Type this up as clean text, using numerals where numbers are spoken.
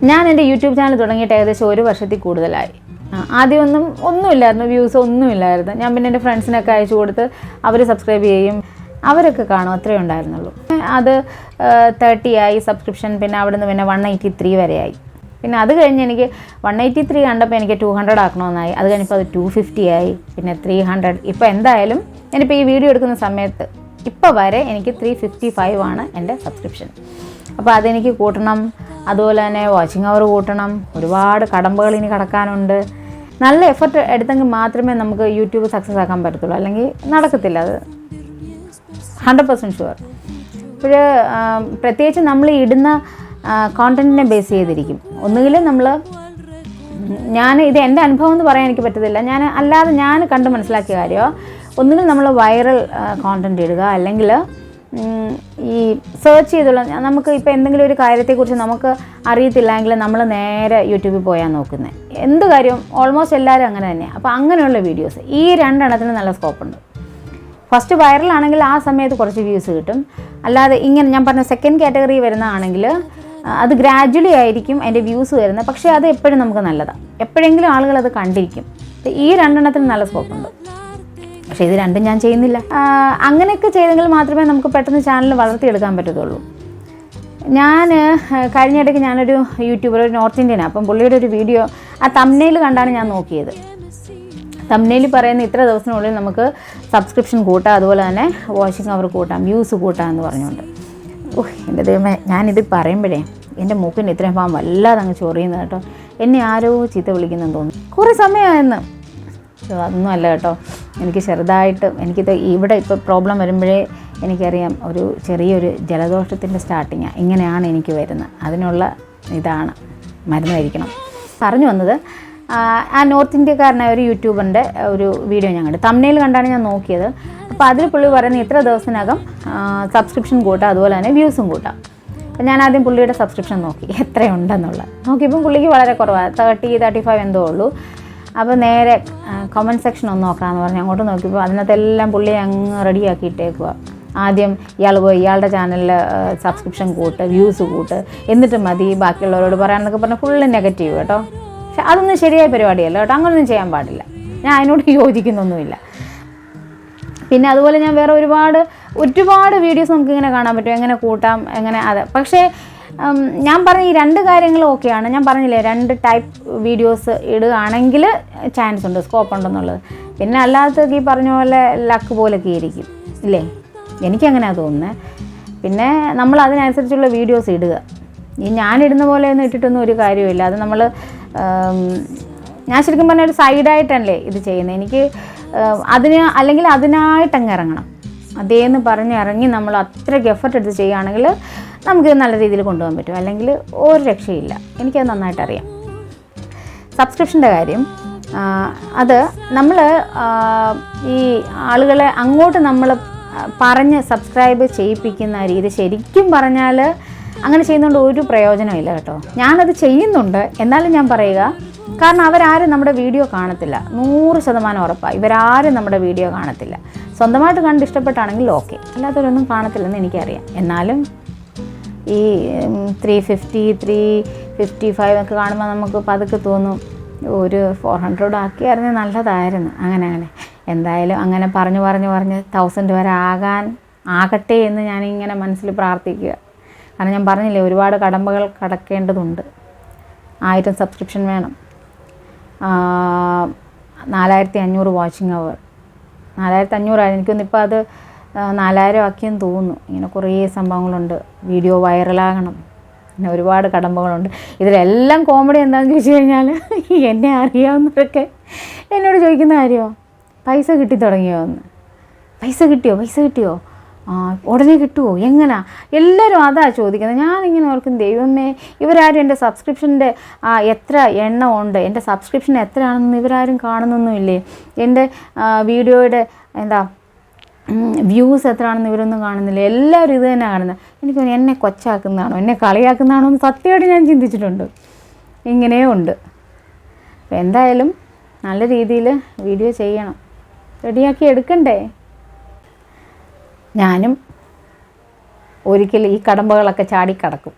ഞാൻ എൻ്റെ YouTube channel തുടങ്ങിയിട്ട് ഏകദേശം 1 വർഷത്തിൽ കൂടുതലായി. ഒന്നുമില്ലായിരുന്നു, വ്യൂസ് ഒന്നുമില്ലായിരുന്നു. ഞാൻ പിന്നെ എൻ്റെ ഫ്രണ്ട്സിനൊക്കെ അയച്ചു കൊടുത്ത് അവർ സബ്സ്ക്രൈബ് ചെയ്യും, അവരൊക്കെ കാണും, അത്രയേ ഉണ്ടായിരുന്നുള്ളൂ. അത് 30 ആയി സബ്സ്ക്രിപ്ഷൻ, പിന്നെ അവിടെ നിന്ന് പിന്നെ 183 വരെയായി. പിന്നെ അത് കഴിഞ്ഞ് എനിക്ക് 183 കണ്ടപ്പോൾ എനിക്ക് 200 ആക്കണമെന്നായി. അത് കഴിഞ്ഞപ്പോൾ അത് 250 ആയി, പിന്നെ 300. ഇപ്പോൾ എന്തായാലും ഞാനിപ്പോൾ ഈ വീഡിയോ എടുക്കുന്ന സമയത്ത് ഇപ്പോൾ വരെ എനിക്ക് 355 ആണ് എൻ്റെ സബ്സ്ക്രിപ്ഷൻ. അപ്പോൾ അതെനിക്ക് കൂട്ടണം. അതുപോലെ തന്നെ വാച്ചിങ് അവർ കൂട്ടണം. ഒരുപാട് കടമ്പകൾ ഇനി കടക്കാനുണ്ട്. നല്ല എഫർട്ട് എടുത്തെങ്കിൽ മാത്രമേ നമുക്ക് യൂട്യൂബ് സക്സസ് ആക്കാൻ പറ്റത്തുള്ളൂ, അല്ലെങ്കിൽ നടക്കത്തില്ല. അത് 100% ഷുവർ. ഇപ്പോൾ പ്രത്യേകിച്ച് നമ്മൾ ഇടുന്ന കോണ്ടൻറ്റിനെ ബേസ് ചെയ്തിരിക്കും. ഒന്നുകിൽ ഇത് എൻ്റെ അനുഭവം എന്ന് പറയാൻ എനിക്ക് പറ്റത്തില്ല, ഞാൻ കണ്ട് മനസ്സിലാക്കിയ കാര്യമോ. ഒന്നുകിൽ നമ്മൾ വൈറൽ കോണ്ടൻറ്റ് ഇടുക, അല്ലെങ്കിൽ ഈ സെർച്ച് ചെയ്തുള്ള, നമുക്ക് ഇപ്പോൾ എന്തെങ്കിലും ഒരു കാര്യത്തെക്കുറിച്ച് നമുക്ക് അറിയത്തില്ലെങ്കിൽ നമ്മൾ നേരെ യൂട്യൂബിൽ പോയാൽ നോക്കുന്നത്. എന്ത് കാര്യവും ഓൾമോസ്റ്റ് എല്ലാവരും അങ്ങനെ തന്നെയാണ്. അപ്പോൾ അങ്ങനെയുള്ള വീഡിയോസ് ഈ 2 എണ്ണത്തിന് നല്ല സ്കോപ്പുണ്ട്. ഫസ്റ്റ് വൈറലാണെങ്കിൽ ആ സമയത്ത് കുറച്ച് വ്യൂസ് കിട്ടും. അല്ലാതെ ഇങ്ങനെ ഞാൻ പറഞ്ഞ സെക്കൻഡ് കാറ്റഗറി വരുന്നതാണെങ്കിൽ അത് ഗ്രാജ്വലി ആയിരിക്കും അതിൻ്റെ വ്യൂസ് വരുന്നത്. പക്ഷേ അത് എപ്പോഴും നമുക്ക് നല്ലതാണ്, എപ്പോഴെങ്കിലും ആളുകൾ അത് കണ്ടിരിക്കും. ഈ 2 എണ്ണത്തിന് നല്ല സ്കോപ്പുണ്ട്. പക്ഷേ ഇത് രണ്ടും ഞാൻ ചെയ്യുന്നില്ല. അങ്ങനെയൊക്കെ ചെയ്തെങ്കിൽ മാത്രമേ നമുക്ക് പെട്ടെന്ന് ചാനൽ വളർത്തിയെടുക്കാൻ പറ്റത്തുള്ളൂ. കഴിഞ്ഞിടയ്ക്ക് ഞാനൊരു യൂട്യൂബർ, ഒരു നോർത്ത് ഇന്ത്യനാണ്. അപ്പം പുള്ളിയുടെ ഒരു വീഡിയോ ആ തംബ്നെയിൽ കണ്ടാണ് ഞാൻ നോക്കിയത്. തംബ്നെയിൽ പറയുന്ന ഇത്ര ദിവസത്തിനുള്ളിൽ നമുക്ക് സബ്സ്ക്രിപ്ഷൻ കൂട്ടാം, അതുപോലെ തന്നെ വാച്ചിങ് അവർ കൂട്ടാം, വ്യൂസ് കൂട്ടാം എന്ന് പറഞ്ഞുകൊണ്ട്. എൻ്റെ ദൈവമേ, ഞാനിത് പറയുമ്പോഴേ എൻ്റെ മൂക്കിൻ്റെ ഇത്രയും ഭാഗം വല്ലാതെ അങ്ങ് ചൊറിയുന്നത് കേട്ടോ. എന്നെ ആരോ ചീത്ത വിളിക്കുന്നെന്ന് തോന്നുന്നു. കുറേ സമയമായെന്ന്. അതൊന്നും അല്ല കേട്ടോ, എനിക്ക് ചെറുതായിട്ട് എനിക്കിത് ഇവിടെ ഇപ്പോൾ പ്രോബ്ലം വരുമ്പോഴേ എനിക്കറിയാം, ഒരു ചെറിയൊരു ജലദോഷത്തിൻ്റെ സ്റ്റാർട്ടിങ്ങാണ്. ഇങ്ങനെയാണ് എനിക്ക് വരുന്നത്. അതിനുള്ള ഇതാണ്, മരുന്ന് കഴിക്കണം. പറഞ്ഞു വന്നത്, ആ നോർത്ത് ഇന്ത്യക്കാരനായ ഒരു യൂട്യൂബറിൻ്റെ ഒരു വീഡിയോ ഞാൻ കണ്ടു. തംബ്നെയിൽ കണ്ടാണ് ഞാൻ നോക്കിയത്. അപ്പോൾ അതിൽ പുള്ളി പറയുന്നത് ഇത്ര ദിവസത്തിനകം സബ്സ്ക്രിപ്ഷൻ കൂട്ടാം, അതുപോലെ തന്നെ വ്യൂസും കൂട്ടാം. അപ്പോൾ ഞാൻ ആദ്യം പുള്ളിയുടെ സബ്സ്ക്രിപ്ഷൻ നോക്കി എത്രയുണ്ടെന്നുള്ളത്. നോക്കിയപ്പം പുള്ളിക്ക് വളരെ കുറവാണ്, 30-35 എന്തോ ഉള്ളൂ. അപ്പോൾ നേരെ കമൻറ്റ് സെക്ഷൻ ഒന്ന് നോക്കാമെന്ന് പറഞ്ഞ് അങ്ങോട്ട് നോക്കിയപ്പോൾ അതിനകത്തെല്ലാം പുള്ളി അങ്ങ് റെഡിയാക്കിയിട്ടേക്കുക. ആദ്യം ഇയാൾ പോയി ഇയാളുടെ ചാനലിൽ സബ്സ്ക്രിപ്ഷൻ കൂട്ട്, വ്യൂസ് കൂട്ട്, എന്നിട്ട് മതി ബാക്കിയുള്ളവരോട് പറയാമെന്നൊക്കെ പറഞ്ഞാൽ ഫുള്ള് നെഗറ്റീവ് കേട്ടോ. പക്ഷെ അതൊന്നും ശരിയായ പരിപാടിയല്ല കേട്ടോ, അങ്ങനെയൊന്നും ചെയ്യാൻ പാടില്ല. ഞാൻ അതിനോട് യോജിക്കുന്നൊന്നുമില്ല. പിന്നെ അതുപോലെ ഞാൻ വേറെ ഒരുപാട് വീഡിയോസ് നമുക്കിങ്ങനെ കാണാൻ പറ്റും, എങ്ങനെ കൂട്ടാം, എങ്ങനെ അത്. പക്ഷേ ഞാൻ പറഞ്ഞ ഈ 2 കാര്യങ്ങളും ഓക്കെയാണ്. ഞാൻ പറഞ്ഞില്ലേ 2 ടൈപ്പ് വീഡിയോസ് ഇടുകയാണെങ്കിൽ ചാൻസ് ഉണ്ട്, സ്കോപ്പ് ഉണ്ടെന്നുള്ളത്. പിന്നെ അല്ലാത്തതൊക്കെ ഈ പറഞ്ഞ പോലെ ലക്ക് പോലൊക്കെ ഇരിക്കും ഇല്ലേ, എനിക്കങ്ങനെയാണ് തോന്നുന്നത്. പിന്നെ നമ്മൾ അതിനനുസരിച്ചുള്ള വീഡിയോസ് ഇടുക. ഈ ഞാനിടുന്ന പോലെ ഒന്നും ഇട്ടിട്ടൊന്നും ഒരു കാര്യമില്ല. അത് ഞാൻ ശരിക്കും പറഞ്ഞാൽ ഒരു സൈഡായിട്ടല്ലേ ഇത് ചെയ്യുന്നത്. എനിക്ക് അതിനായിട്ടങ്ങ് ഇറങ്ങണം. അതേന്ന് പറഞ്ഞിറങ്ങി നമ്മൾ അത്രയ്ക്ക് എഫർട്ട് എടുത്ത് ചെയ്യുകയാണെങ്കിൽ നമുക്ക് നല്ല രീതിയിൽ കൊണ്ടുപോകാൻ പറ്റും, അല്ലെങ്കിൽ ഒരു രക്ഷയില്ല. എനിക്കത് നന്നായിട്ടറിയാം. സബ്സ്ക്രിപ്ഷൻ്റെ കാര്യം, അത് നമ്മൾ ഈ ആളുകളെ അങ്ങോട്ട് നമ്മൾ പറഞ്ഞ് സബ്സ്ക്രൈബ് ചെയ്യിപ്പിക്കുന്ന രീതി ശരിക്കും പറഞ്ഞാൽ അങ്ങനെ ചെയ്യുന്നതുകൊണ്ട് ഒരു പ്രയോജനമില്ല കേട്ടോ. ഞാനത് ചെയ്യുന്നുണ്ട്, എന്നാലും ഞാൻ പറയുക, കാരണം അവരാരും നമ്മുടെ വീഡിയോ കാണത്തില്ല, 100% ഉറപ്പാണ്. ഇവരാരും നമ്മുടെ വീഡിയോ കാണത്തില്ല. സ്വന്തമായിട്ട് കണ്ട് ഇഷ്ടപ്പെട്ടാണെങ്കിൽ ഓക്കെ, അല്ലാത്തവരൊന്നും കാണത്തില്ലെന്ന് എനിക്കറിയാം. എന്നാലും ഈ 350, 355 ഒക്കെ കാണുമ്പോൾ നമുക്ക് പതുക്കെ തോന്നും ഒരു 400 ആക്കിയായിരുന്നു നല്ലതായിരുന്നു. അങ്ങനെ എന്തായാലും അങ്ങനെ പറഞ്ഞ് 1000 വരെ ആകട്ടെ എന്ന് ഞാനിങ്ങനെ മനസ്സിൽ പ്രാർത്ഥിക്കുക. കാരണം ഞാൻ പറഞ്ഞില്ലേ, ഒരുപാട് കടമ്പകൾ കടക്കേണ്ടതുണ്ട്. 1000 സബ്സ്ക്രിപ്ഷൻ വേണം, 4500 വാച്ചിങ് അവർ, 4500 ആയിരുന്നു എനിക്കൊന്ന്. ഇപ്പോൾ അത് 4000 ആക്കിയെന്ന് തോന്നുന്നു. ഇങ്ങനെ കുറേ സംഭവങ്ങളുണ്ട്. വീഡിയോ വൈറലാകണം, പിന്നെ ഒരുപാട് കടമ്പകളുണ്ട്. ഇതിലെല്ലാം കോമഡി എന്താണെന്ന് ചോദിച്ചു കഴിഞ്ഞാൽ, എന്നെ അറിയാവുന്നവരൊക്കെ എന്നോട് ചോദിക്കുന്ന കാര്യമോ, പൈസ കിട്ടി തുടങ്ങിയോ എന്ന്. പൈസ കിട്ടിയോ? ഉടനെ കിട്ടുമോ, എങ്ങനെയാ? എല്ലാവരും അതാ ചോദിക്കുന്നത്. ഞാനിങ്ങനെ ഓർക്കും, ദൈവമേ, ഇവരാരും എൻ്റെ സബ്സ്ക്രിപ്ഷൻ്റെ എത്ര എണ്ണം ഉണ്ട്, എൻ്റെ സബ്സ്ക്രിപ്ഷൻ എത്രയാണെന്ന് ഇവരാരും കാണുന്നൊന്നുമില്ലേ, എൻ്റെ വീഡിയോയുടെ വ്യൂസ് എത്രയാണെന്ന് ഇവരൊന്നും കാണുന്നില്ല. എല്ലാവരും ഇത് തന്നെ കാണുന്നത്. എനിക്ക് എന്നെ കൊച്ചാക്കുന്നതാണോ, എന്നെ കളിയാക്കുന്നതാണോ എന്ന് സത്യമായിട്ട് ഞാൻ ചിന്തിച്ചിട്ടുണ്ട്. ഇങ്ങനെയും ഉണ്ട്. അപ്പോൾ എന്തായാലും നല്ല രീതിയിൽ വീഡിയോ ചെയ്യണം, റെഡിയാക്കി എടുക്കണ്ടേ. ഞാനും ഒരിക്കലും ഈ കടമ്പകളൊക്കെ ചാടിക്കടക്കും.